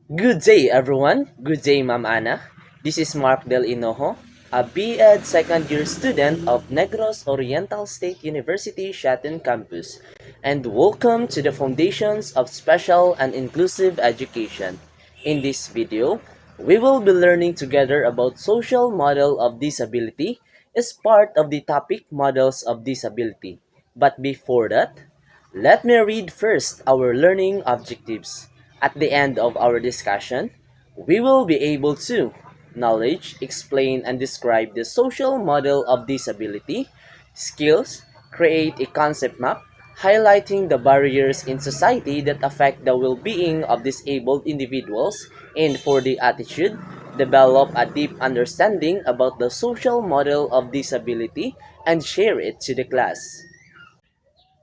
Good day, everyone. Good day, Ma'am Ana. This is Mark Del Inojo, a B.Ed second year student of Negros Oriental State University, Shatin Campus, and welcome to the Foundations of Special and Inclusive Education. In this video, we will be learning together about social model of disability as part of the topic Models of Disability. But before that, let me read first our learning objectives. At the end of our discussion, we will be able to knowledge, explain, and describe the social model of disability, skills, create a concept map, highlighting the barriers in society that affect the well-being of disabled individuals, and for the attitude, develop a deep understanding about the social model of disability and share it to the class.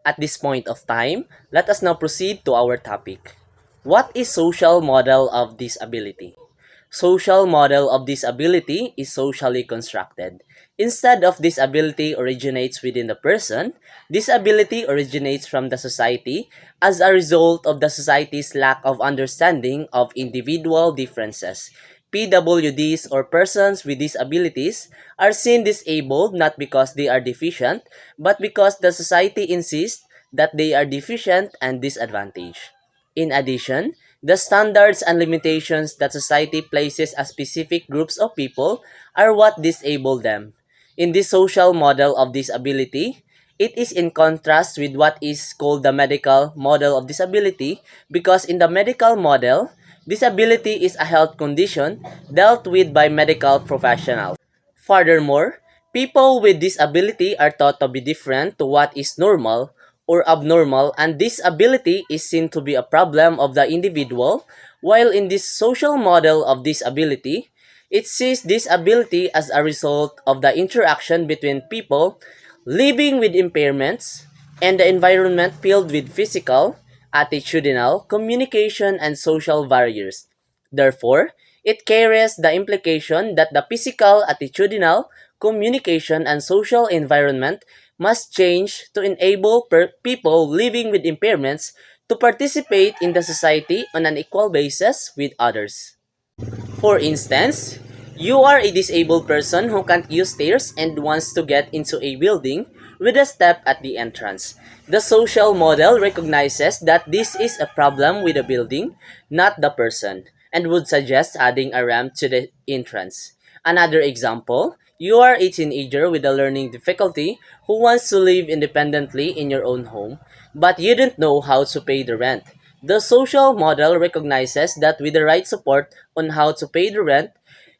At this point of time, let us now proceed to our topic. What is social model of disability? Social model of disability is socially constructed. Instead of disability originates within the person, disability originates from the society as a result of the society's lack of understanding of individual differences. PWDs or persons with disabilities are seen disabled not because they are deficient, but because the society insists that they are deficient and disadvantaged. In addition, the standards and limitations that society places on specific groups of people are what disable them. In this social model of disability, it is in contrast with what is called the medical model of disability because in the medical model, disability is a health condition dealt with by medical professionals. Furthermore, people with disability are thought to be different to what is normal or abnormal, and disability is seen to be a problem of the individual, while in this social model of disability, it sees disability as a result of the interaction between people living with impairments and the environment filled with physical, attitudinal, communication, and social barriers. Therefore, it carries the implication that the physical, attitudinal, communication, and social environment must change to enable people living with impairments to participate in the society on an equal basis with others. For instance, you are a disabled person who can't use stairs and wants to get into a building with a step at the entrance. The social model recognizes that this is a problem with the building, not the person, and would suggest adding a ramp to the entrance. Another example, you are a teenager with a learning difficulty who wants to live independently in your own home, but you don't know how to pay the rent. The social model recognizes that with the right support on how to pay the rent,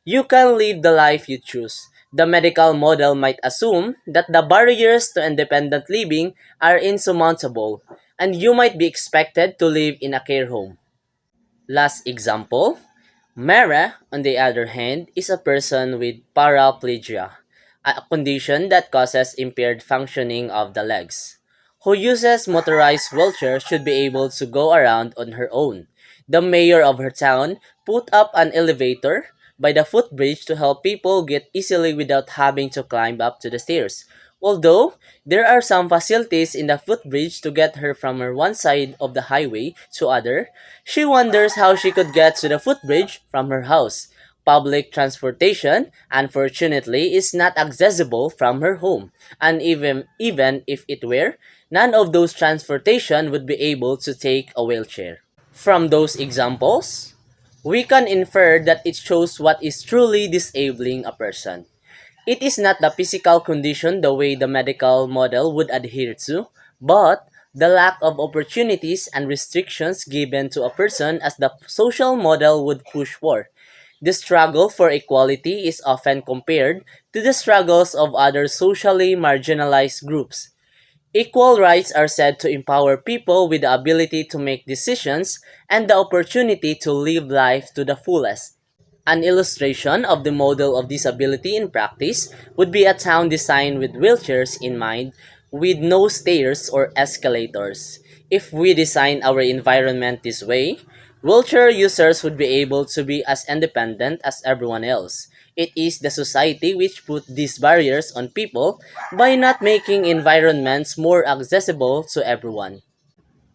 you can live the life you choose. The medical model might assume that the barriers to independent living are insurmountable, and you might be expected to live in a care home. Last example, Mara, on the other hand, is a person with paraplegia, a condition that causes impaired functioning of the legs, who uses motorized wheelchair should be able to go around on her own. The mayor of her town put up an elevator by the footbridge to help people get easily without having to climb up to the stairs. Although there are some facilities in the footbridge to get her from her one side of the highway to other, she wonders how she could get to the footbridge from her house. Public transportation, unfortunately, is not accessible from her home, and even if it were, none of those transportation would be able to take a wheelchair. From those examples, we can infer that it shows what is truly disabling a person. It is not the physical condition the way the medical model would adhere to, but the lack of opportunities and restrictions given to a person as the social model would push for. The struggle for equality is often compared to the struggles of other socially marginalized groups. Equal rights are said to empower people with the ability to make decisions and the opportunity to live life to the fullest. An illustration of the model of disability in practice would be a town designed with wheelchairs in mind, with no stairs or escalators. If we design our environment this way, wheelchair users would be able to be as independent as everyone else. It is the society which put these barriers on people by not making environments more accessible to everyone.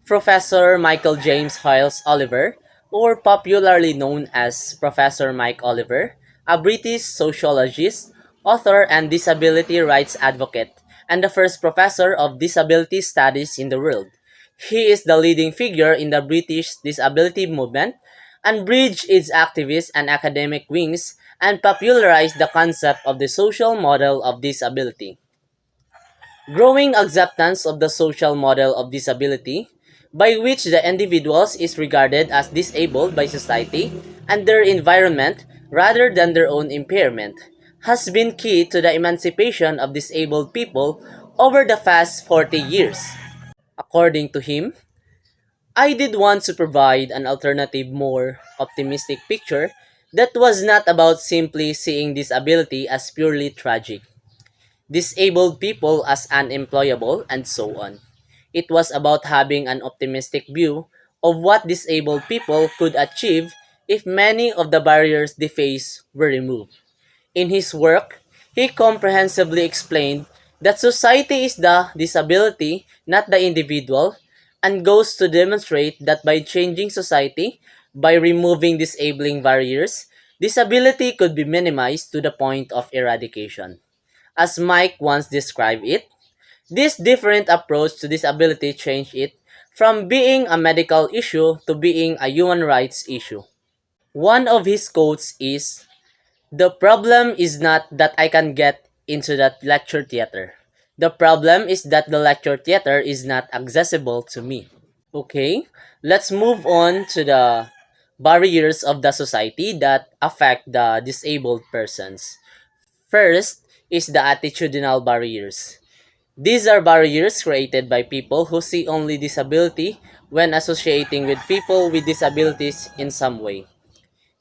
Professor Michael James Hiles Oliver, or popularly known as Professor Mike Oliver, a British sociologist, author, and disability rights advocate, and the first professor of disability studies in the world. He is the leading figure in the British disability movement and bridged its activist and academic wings and popularized the concept of the social model of disability. Growing acceptance of the social model of disability, by which the individuals is regarded as disabled by society and their environment rather than their own impairment, has been key to the emancipation of disabled people over the past 40 years. According to him, I did want to provide an alternative, more optimistic picture that was not about simply seeing disability as purely tragic, disabled people as unemployable, and so on. It was about having an optimistic view of what disabled people could achieve if many of the barriers they face were removed. In his work, he comprehensively explained that society is the disability, not the individual, and goes to demonstrate that by changing society, by removing disabling barriers, disability could be minimized to the point of eradication. As Mike once described it, this different approach to disability changed it from being a medical issue to being a human rights issue. One of his quotes is, "The problem is not that I can get into that lecture theater. The problem is that the lecture theater is not accessible to me." Okay, let's move on to the barriers of the society that affect the disabled persons. First is the attitudinal barriers. These are barriers created by people who see only disability when associating with people with disabilities in some way.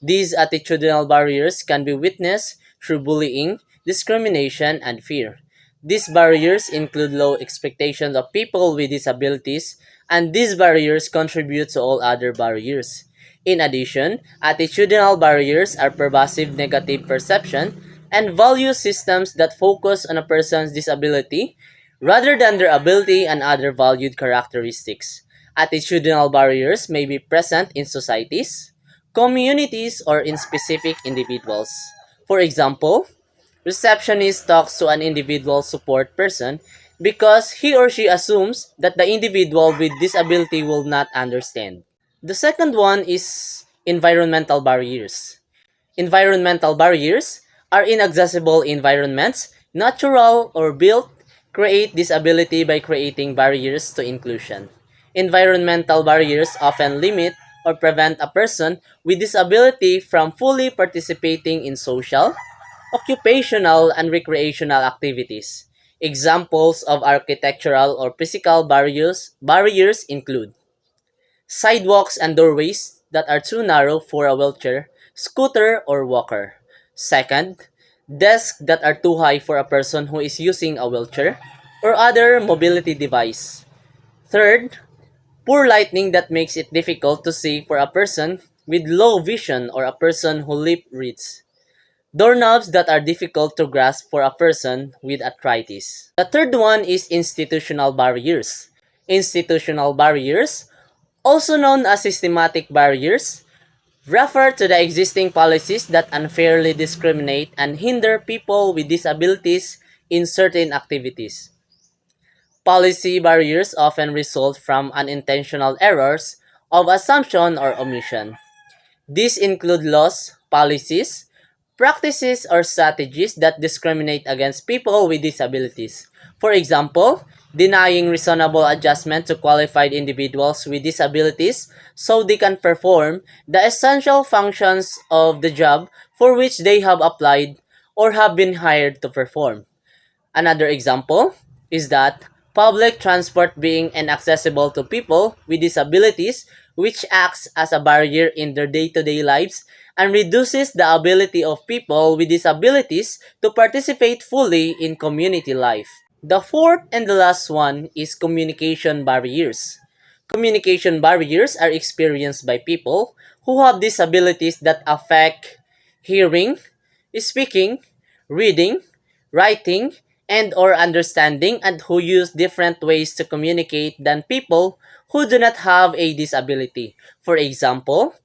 These attitudinal barriers can be witnessed through bullying, discrimination, and fear. These barriers include low expectations of people with disabilities, and these barriers contribute to all other barriers. In addition, attitudinal barriers are pervasive negative perception and value systems that focus on a person's disability rather than their ability and other valued characteristics. Attitudinal barriers may be present in societies, communities, or in specific individuals. For example, receptionist talks to an individual support person because he or she assumes that the individual with disability will not understand. The second one is environmental barriers. Environmental barriers are inaccessible environments, natural or built, create disability by creating barriers to inclusion. Environmental barriers often limit or prevent a person with disability from fully participating in social, occupational, and recreational activities. Examples of architectural or physical barriers include sidewalks and doorways that are too narrow for a wheelchair, scooter, or walker. Second, desks that are too high for a person who is using a wheelchair or other mobility device. Third, poor lighting that makes it difficult to see for a person with low vision or a person who lip reads. Doorknobs that are difficult to grasp for a person with arthritis. The third one is institutional barriers. Institutional barriers, also known as systematic barriers, refer to the existing policies that unfairly discriminate and hinder people with disabilities in certain activities. Policy barriers often result from unintentional errors of assumption or omission. These include laws, policies, practices, or strategies that discriminate against people with disabilities. For example, denying reasonable adjustment to qualified individuals with disabilities so they can perform the essential functions of the job for which they have applied or have been hired to perform. Another example is that public transport being inaccessible to people with disabilities, which acts as a barrier in their day-to-day lives and reduces the ability of people with disabilities to participate fully in community life. The fourth and the last one is communication barriers. Communication barriers are experienced by people who have disabilities that affect hearing, speaking, reading, writing, and or understanding, and who use different ways to communicate than people who do not have a disability. For example,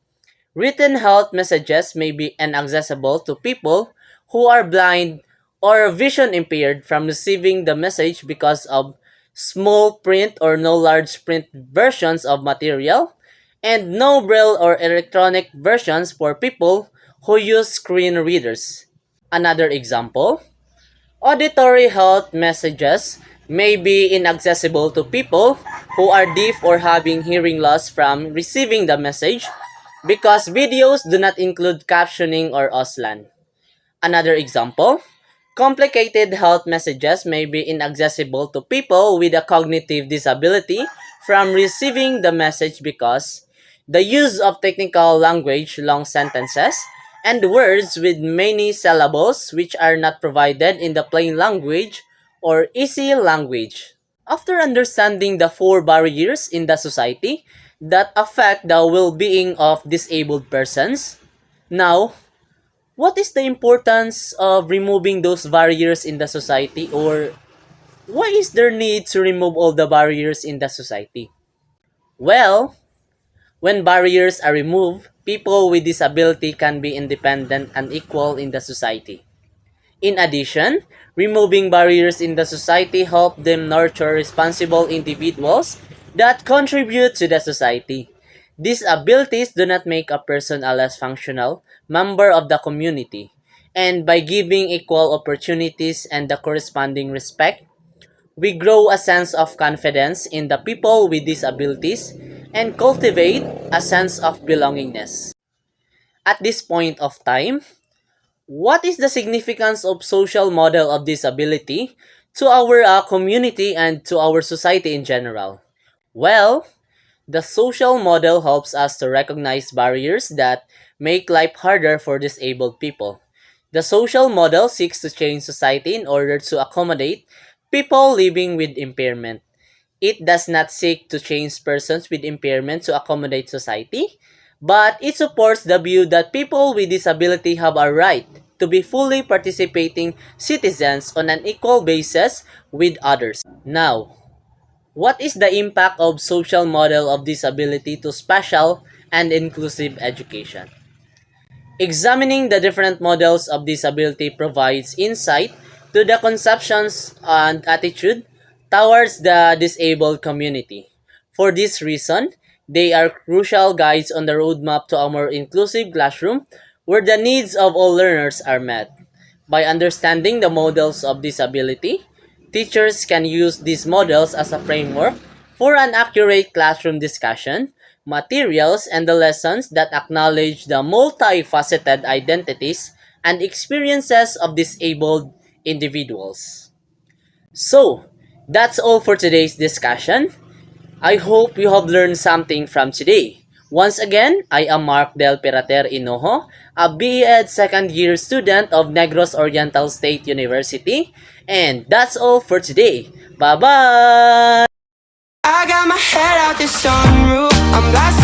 Written health messages may be inaccessible to people who are blind or vision impaired from receiving the message because of small print or no large print versions of material, and no braille or electronic versions for people who use screen readers. Another example, auditory health messages may be inaccessible to people who are deaf or having hearing loss from receiving the message because videos do not include captioning or Auslan. Another example, complicated health messages may be inaccessible to people with a cognitive disability from receiving the message because the use of technical language, long sentences, and words with many syllables which are not provided in the plain language or easy language. After understanding the four barriers in the society that affect the well-being of disabled persons, now, what is the importance of removing those barriers in the society, or why is there need to remove all the barriers in the society? Well, when barriers are removed, people with disability can be independent and equal in the society. In addition, removing barriers in the society help them nurture responsible individuals that contribute to the society. These abilities do not make a person a less functional member of the community, and by giving equal opportunities and the corresponding respect, we grow a sense of confidence in the people with disabilities and cultivate a sense of belongingness. At this point of time, what is the significance of social model of disability to our community and to our society in general? Well, the social model helps us to recognize barriers that make life harder for disabled people. The social model seeks to change society in order to accommodate people living with impairment. It does not seek to change persons with impairment to accommodate society, but it supports the view that people with disability have a right to be fully participating citizens on an equal basis with others. Now, what is the impact of social model of disability to special and inclusive education? Examining the different models of disability provides insight to the conceptions and attitude towards the disabled community. For this reason, they are crucial guides on the roadmap to a more inclusive classroom where the needs of all learners are met. By understanding the models of disability, teachers can use these models as a framework for an accurate classroom discussion, materials, and the lessons that acknowledge the multifaceted identities and experiences of disabled individuals. So, that's all for today's discussion. I hope you have learned something from today. Once again, I am Mark Del Pirater Inojo, a BEd second year student of Negros Oriental State University, and that's all for today. Bye-bye! I got my head out the sunroof. I'm blasting